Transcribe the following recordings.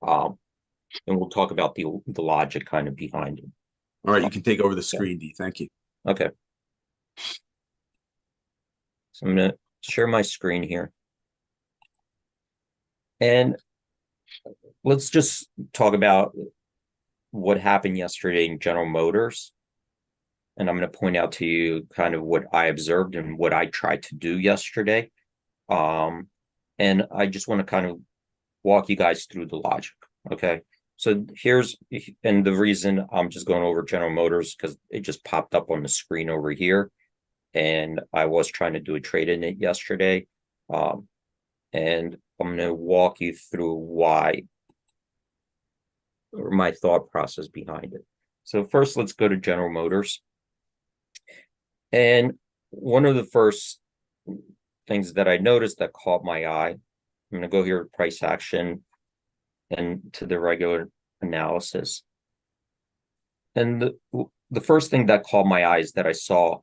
Um, and we'll talk about the logic kind of behind it. All right, you can take over the Okay. screen, D. Thank you. Okay. So I'm going to share my screen here. And let's just talk about what happened yesterday in General Motors. And I'm going to point out to you kind of what I observed and what I tried to do yesterday. Um, and I just want to kind of walk you guys through the logic. Okay. So and the reason I'm just going over General Motors because it just popped up on the screen over here. And I was trying to do a trade in it yesterday. Um, and I'm going to walk you through why, or my thought process behind it. So first, let's go to General Motors. And one of the first things that I noticed that caught my eye, I'm going to go here to price action and to the regular analysis. And the first thing that caught my eye is that I saw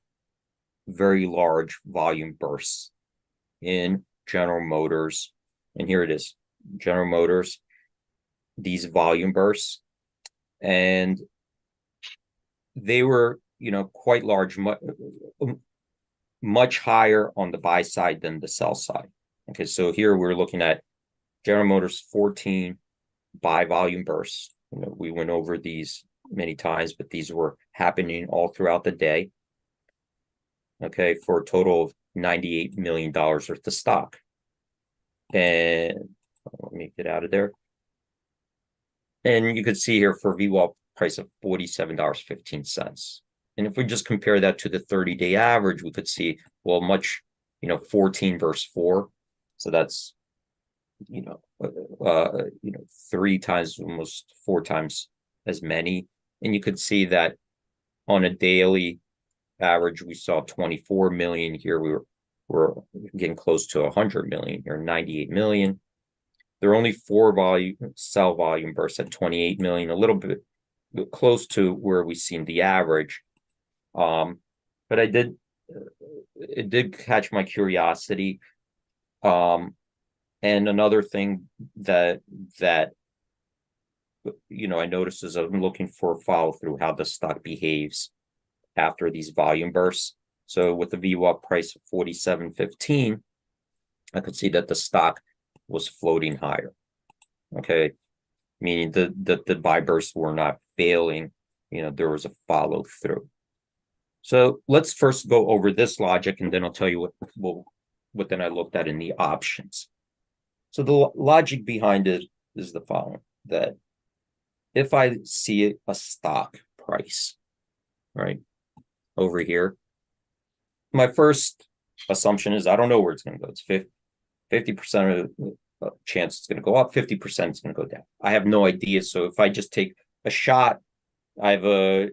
very large volume bursts in General Motors. And here it is, General Motors, these volume bursts. And they were, quite large, much higher on the buy side than the sell side. Okay, so here we're looking at General Motors 14 buy volume bursts. We went over these many times, but these were happening all throughout the day. Okay, for a total of $98 million worth of stock. And let me get out of there. And you could see here for VWAP price of $47.15. And if we just compare that to the 30-day average, we could see, well, 14 versus 4. So that's, 3 times, almost 4 times as many. And you could see that on a daily average, we saw 24 million. Here we're getting close to 100 million here, 98 million. There are only 4 sell volume bursts at 28 million, a little bit close to where we've seen the average. But it did catch my curiosity. And another thing that I noticed is I'm looking for follow through how the stock behaves after these volume bursts. So with the VWAP price of 47.15, I could see that the stock was floating higher. Okay, meaning the buy bursts were not failing. There was a follow through. So let's first go over this logic, and then I'll tell you what then I looked at in the options. So the logic behind it is the following: that if I see a stock price, right, over here, my first assumption is I don't know where it's going to go. It's 50% of the chance it's going to go up, 50% it's going to go down. I have no idea. So if I just take a shot, I have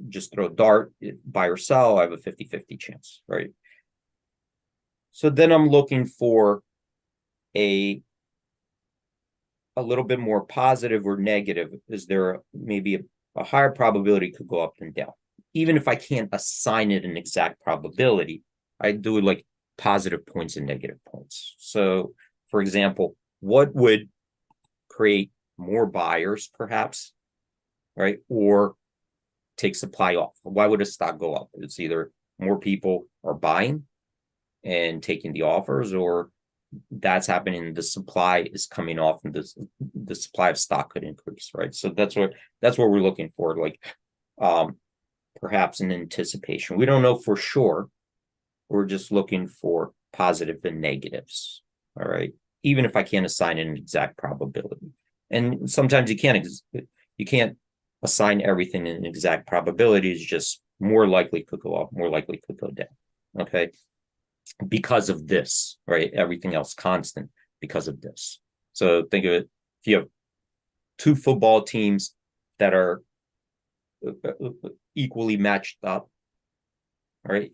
just throw a dart, buy or sell, I have a 50-50 chance, right? So then I'm looking for a little bit more positive or negative. Is there maybe a higher probability could go up and down? Even if I can't assign it an exact probability, I do like positive points and negative points. So, for example, what would create more buyers, perhaps, right? Or take supply off? Why would a stock go up? It's either more people are buying and taking the offers, or that's happening, the supply is coming off, and the supply of stock could increase, right? So that's what we're looking for, like perhaps an anticipation. We don't know for sure. We're just looking for positive and negatives. All right. Even if I can't assign an exact probability. And sometimes you can't assign everything an exact probability. It's just more likely could go up, more likely could go down. Okay. Because of this, right? Everything else constant because of this. So think of it, if you have 2 football teams that are equally matched up, right?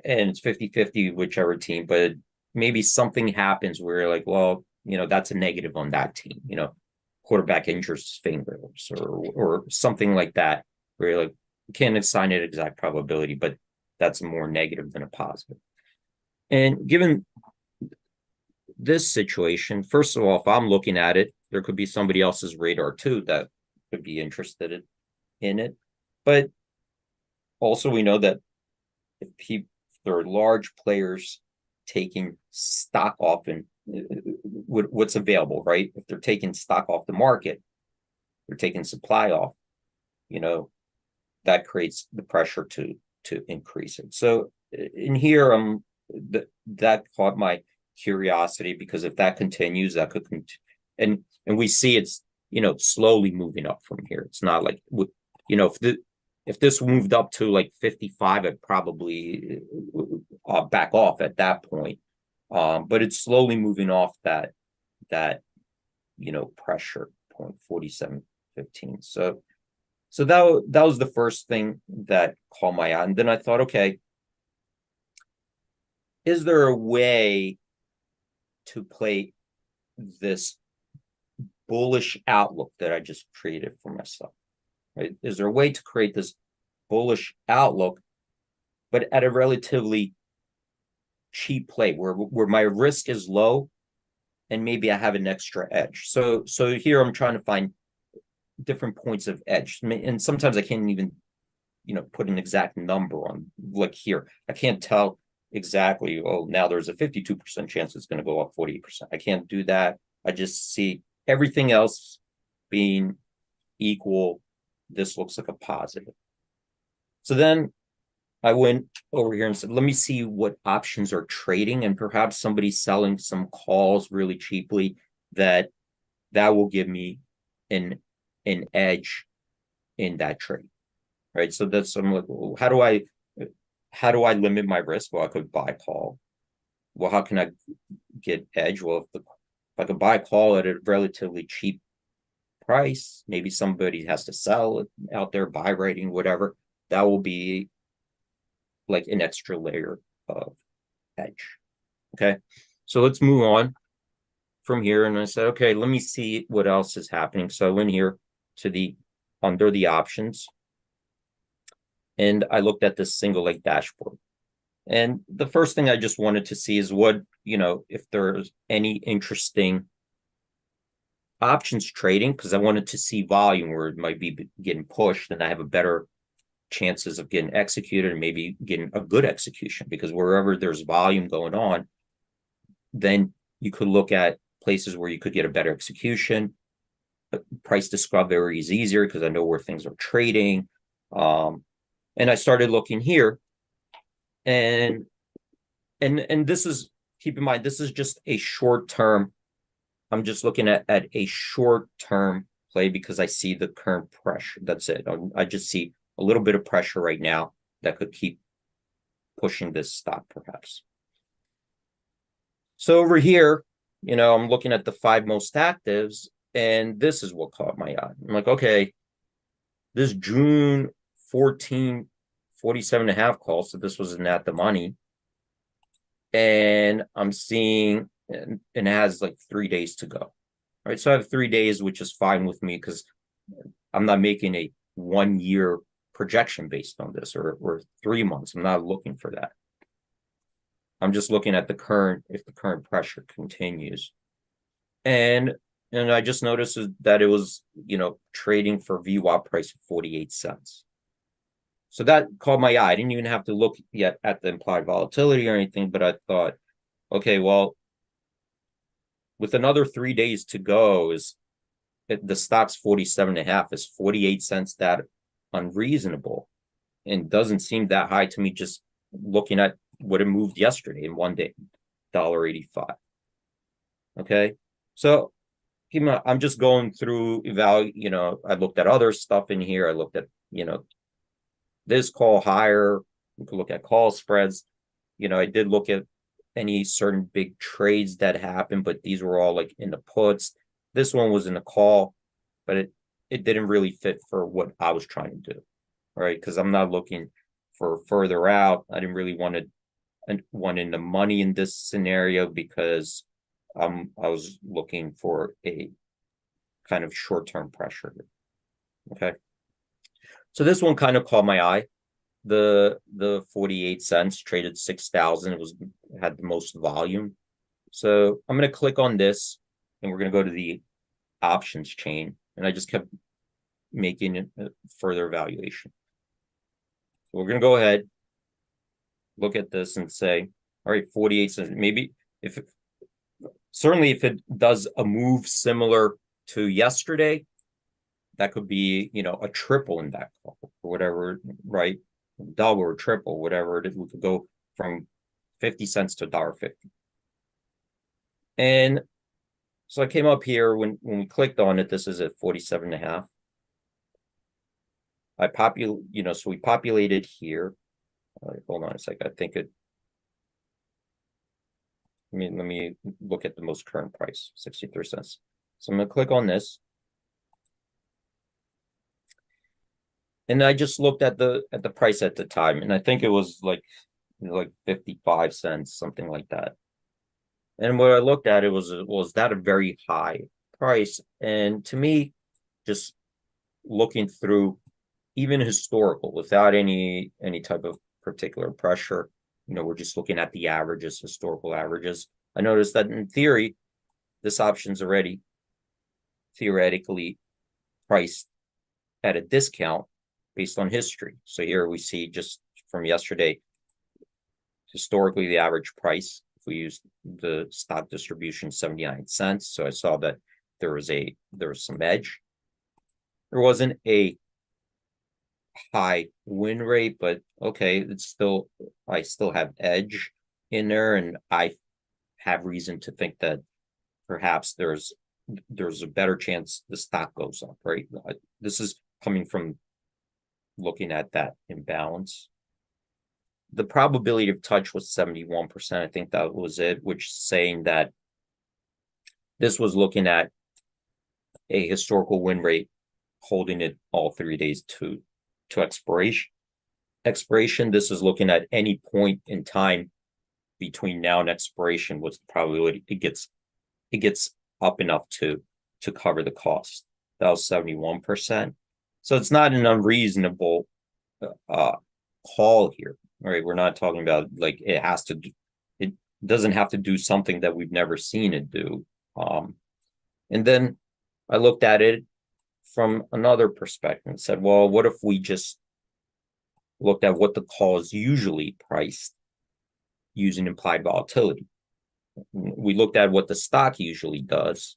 And it's 50-50 whichever team, but maybe something happens where you're like, well, that's a negative on that team, quarterback injures his fingers or something like that, where you're like, you can't assign it exact probability, but that's more negative than a positive. And given this situation, first of all, if I'm looking at it, there could be somebody else's radar too that could be interested in it. But also we know that if there are large players taking stock off and what's available, right? If they're taking stock off the market, they're taking supply off, that creates the pressure to increase it. So in here, that caught my curiosity, because if that continues, that could and we see it's slowly moving up from here. It's not like if this moved up to like 55, I'd probably back off at that point. But it's slowly moving off that pressure point, 47.15. So that was the first thing that caught my eye. And then I thought, okay, is there a way to play this bullish outlook that I just created for myself? Right? Is there a way to create this bullish outlook, but at a relatively cheap play where my risk is low and maybe I have an extra edge? So here I'm trying to find different points of edge, and sometimes I can't even put an exact number on. Like here, I can't tell exactly, oh, now there's a 52% chance it's going to go up 48%. I can't do that. I just see everything else being equal. This looks like a positive. So then I went over here and said, let me see what options are trading, and perhaps somebody's selling some calls really cheaply that will give me an edge in that trade, right? So that's, I'm like, well, how do I limit my risk? Well, I could buy a call. Well, how can I get edge? Well, if I could buy a call at a relatively cheap price, maybe somebody has to sell it out there, buy rating, whatever, that will be like an extra layer of edge. Okay, so let's move on from here. And I said, okay, let me see what else is happening. So I went here to under the options, and I looked at this single leg dashboard. And the first thing I just wanted to see is what, if there's any interesting options trading, because I wanted to see volume where it might be getting pushed, and I have a better chances of getting executed and maybe getting a good execution, because wherever there's volume going on, then you could look at places where you could get a better execution. Price discovery is easier because I know where things are trading. And I started looking here, and this is, keep in mind, this is just a short term. I'm just looking at a short term play because I see the current pressure. That's it. I just see a little bit of pressure right now that could keep pushing this stock perhaps. So over here, I'm looking at the 5 most actives, and this is what caught my eye. I'm like, okay, this June 14, 47.5 call. So this was at the money. And I'm seeing, and it has like 3 days to go. All right. So I have 3 days, which is fine with me because I'm not making a 1 year projection based on this, or 3 months. I'm not looking for that. I'm just looking at if the current pressure continues. And I just noticed that it was, trading for VWAP price of 48 cents. So that caught my eye. I didn't even have to look yet at the implied volatility or anything, but I thought, okay, well, with another 3 days to go, the stock's 47.5, is 48 cents that unreasonable? And doesn't seem that high to me, just looking at what it moved yesterday in 1 day, $1.85. Okay, so I'm just going through I looked at other stuff in here. I looked at this call higher. We could look at call spreads. I did look at any certain big trades that happened, but these were all like in the puts. This one was in the call, but it didn't really fit for what I was trying to do, right? Because I'm not looking for further out. I didn't really want in the money in this scenario because I was looking for a kind of short-term pressure. Okay. So this one kind of caught my eye. The 48 cents traded 6,000. It had the most volume. So I'm going to click on this and we're going to go to the options chain. And I just kept making a further evaluation. So we're going to go ahead, look at this and say, all right, 48 cents. Maybe certainly if it does a move similar to yesterday, that could be, a triple in that call or whatever, right? Double or triple, whatever it is. We could go from 50 cents to $1.50. And so I came up here when we clicked on it, this is at 47.5. So we populated here. All right, hold on a sec. I think let me look at the most current price, 63 cents. So I'm going to click on this. And I just looked at the price at the time, and I think it was like 55 cents, something like that. And what I looked at, was that a very high price? And to me, just looking through even historical without any type of particular pressure, we're just looking at the averages, historical averages. I noticed that in theory, this option's already theoretically priced at a discount based on history. So here we see just from yesterday, historically, the average price, if we use the stock distribution, 79 cents. So I saw that there was some edge. There wasn't a high win rate, but okay, I still have edge in there, and I have reason to think that perhaps there's a better chance the stock goes up, right? This is coming from looking at that imbalance. The probability of touch was 71%. I think that was it, which is saying that this was looking at a historical win rate, holding it all 3 days to expiration. This is looking at any point in time between now and expiration. What's the probability it gets up enough to cover the cost? That was 71%. So it's not an unreasonable call here, right? We're not talking about like it doesn't have to do something that we've never seen it do. And then I looked at it from another perspective and said, well, what if we just looked at what the call is usually priced using implied volatility? We looked at what the stock usually does.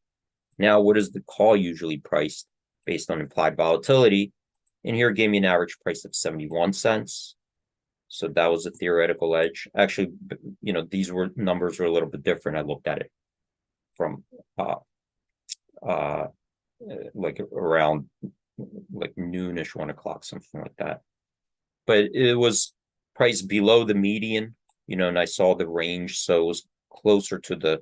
Now, what is the call usually priced based on implied volatility? And here it gave me an average price of 71 cents. So that was a theoretical edge. Actually, these numbers were a little bit different. I looked at it from like around like noonish, 1 o'clock, something like that. But it was priced below the median, and I saw the range, so it was closer to the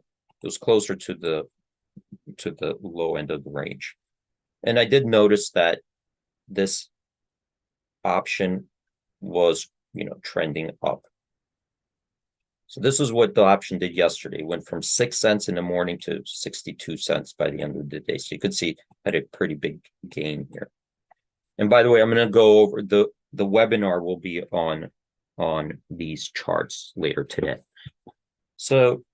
low end of the range. And I did notice that this option was, trending up. So this is what the option did yesterday. It went from 6 cents in the morning to 62 cents by the end of the day. So you could see I had a pretty big gain here. And by the way, I'm going to go over the webinar will be on these charts later today. So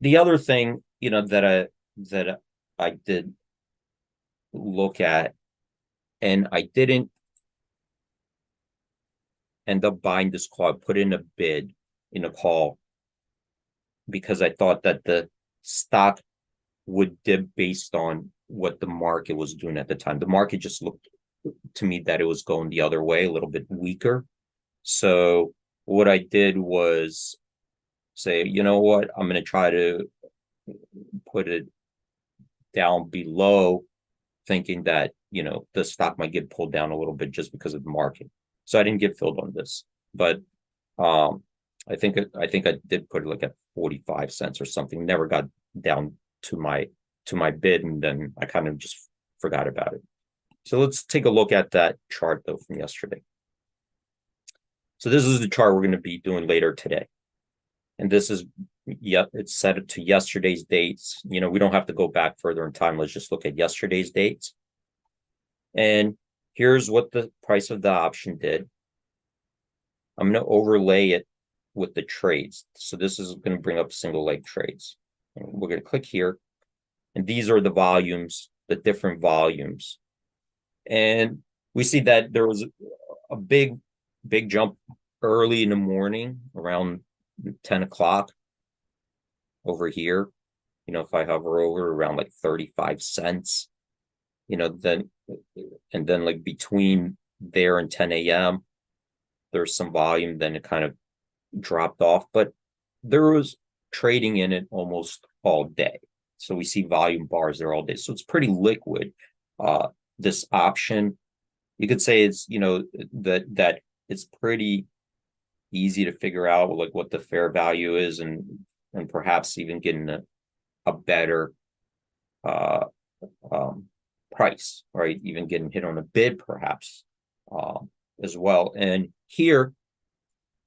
the other thing, that I did look at, and I didn't end up buying this call. I put in a bid in a call because I thought that the stock would dip based on what the market was doing at the time. The market just looked to me that it was going the other way, a little bit weaker. So what I did was say, you know what, I'm going to try to put it down below, thinking that, the stock might get pulled down a little bit just because of the market. So I didn't get filled on this, but I think I did put it like at 45 cents or something. Never got down to my bid, and then I kind of just forgot about it. So let's take a look at that chart though from yesterday. So this is the chart we're going to be doing later today. And this is, it's set to yesterday's dates. We don't have to go back further in time. Let's just look at yesterday's dates. And here's what the price of the option did. I'm going to overlay it with the trades. So this is going to bring up single leg trades. And we're going to click here. And these are the volumes, the different volumes. And we see that there was a big jump early in the morning around 10 o'clock over here. You know, if I hover over around like 35 cents, you know, then like between there and 10 a.m., there's some volume, then it kind of dropped off, but there was trading in it almost all day. So we see volume bars there all day. So it's pretty liquid. This option, you could say it's, you know, that it's pretty easy to figure out like what the fair value is, and perhaps even getting a better price, right? Even getting hit on a bid perhaps as well. And here,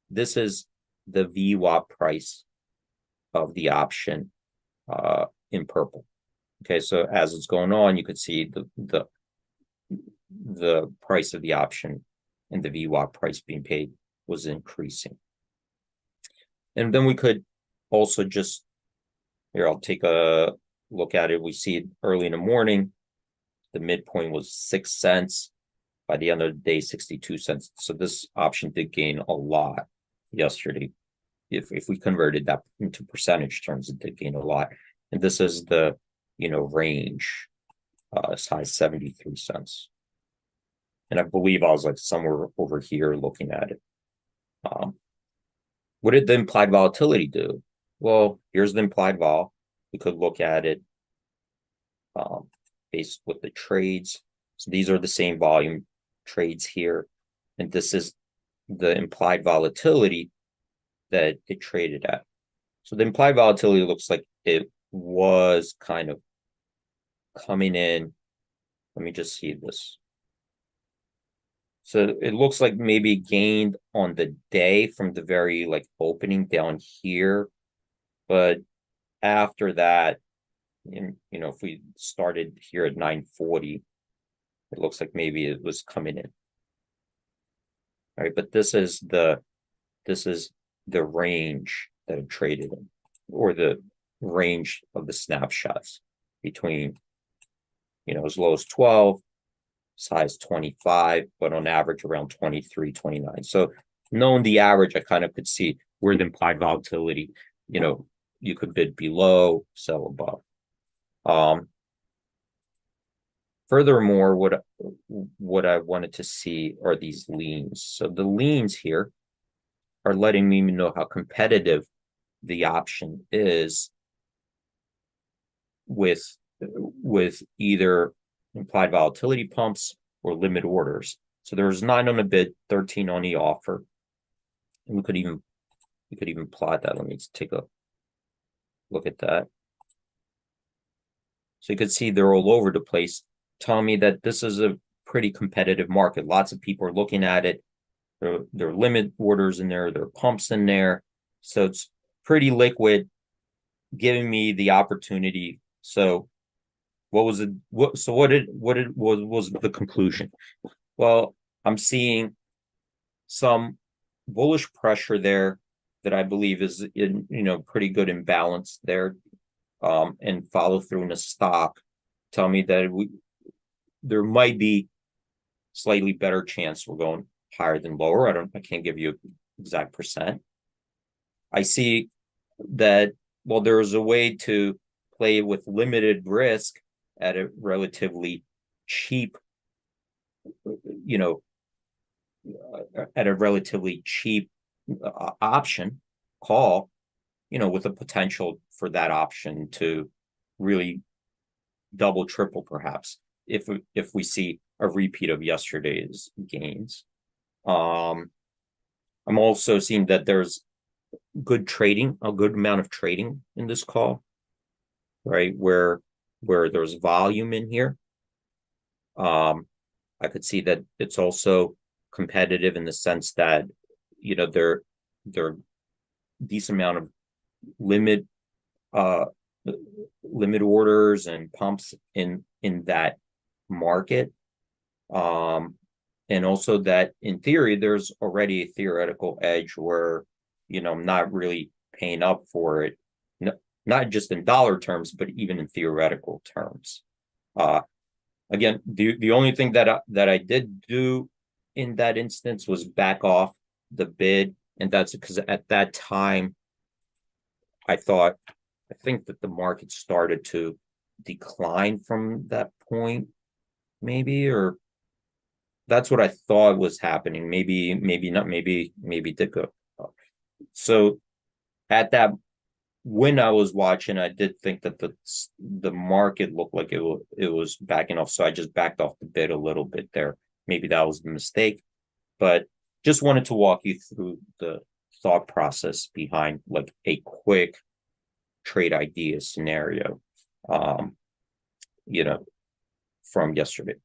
this is the VWAP price of the option in purple. Okay, so as it's going on, you could see the price of the option and the VWAP price being paid was increasing. And then we could also just, here, I'll take a look at it. We see it early in the morning. The midpoint was 6 cents. By the end of the day, 62 cents. So this option did gain a lot yesterday. If we converted that into percentage terms, it did gain a lot. And this is the, you know, range, as high as 73 cents. And I believe I was like somewhere over here looking at it. What did the implied volatility do? Well, here's the implied vol. We could look at it based with the trades. So these are the same volume trades here. And this is the implied volatility that it traded at. So the implied volatility looks like it was kind of coming in. Let me just see this. So it looks like maybe it gained on the day from the very like opening down here. But after that, you know, if we started here at 940, it looks like maybe it was coming in. All right, but this is the range that it traded in, or the range of the snapshots between, you know, as low as 12, as high as 25, but on average around 23, 29. So knowing the average, I kind of could see where the implied volatility, you know, you could bid below, sell above. Furthermore, what I wanted to see are these leans. So the leans here are letting me know how competitive the option is with either implied volatility pumps or limit orders. So there's 9 on the bid, 13 on the offer. And we could even plot that. Let me take a look at that. So you could see they're all over the place, telling me that this is a pretty competitive market. Lots of people are looking at it. There are limit orders in there, there are pumps in there. So it's pretty liquid, giving me the opportunity. So what was it? What was the conclusion? Well, I'm seeing some bullish pressure there that I believe is in, you know, pretty good imbalance there, and follow through in a stock. Tell me that there might be slightly better chance we're going higher than lower. I can't give you an exact percent. I see that, well, there's a way to play with limited risk at a relatively cheap, you know, at a relatively cheap option call, you know, with a potential for that option to really double, triple, perhaps, if we see a repeat of yesterday's gains. I'm also seeing that there's good trading, a good amount of trading in this call, right? Where there's volume in here. I could see that it's also competitive in the sense that, you know, there are decent amount of limit orders and pumps in that market. And also that in theory, there's already a theoretical edge where I'm not really paying up for it, not just in dollar terms, but even in theoretical terms. Again, the only thing that I did do in that instance was back off the bid, and that's because at that time I think that the market started to decline from that point, maybe, or that's what I thought was happening. Maybe not. Maybe it did go up. So at that, when I was watching, I did think that the market looked like it was backing off. So I just backed off the bid a little bit there. Maybe that was the mistake, but just wanted to walk you through the thought process behind like a quick trade idea scenario, um, you know, from yesterday.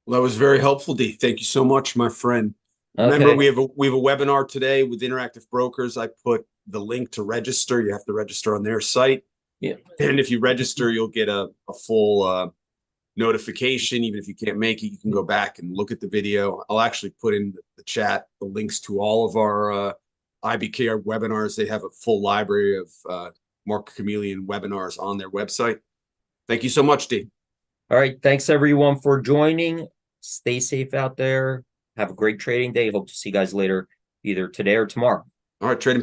Well, that was very helpful, D. Thank you so much, my friend. Remember, Okay. we have a webinar today with Interactive Brokers. I put the link to register. You have to register on their site. Yeah. And if you register, you'll get a full notification. Even if you can't make it, you can go back and look at the video. I'll actually put in the chat the links to all of our IBKR webinars. They have a full library of Market Chameleon webinars on their website. Thank you so much, D. All right. Thanks everyone for joining. Stay safe out there. Have a great trading day. Hope to see you guys later, either today or tomorrow. All right, trading.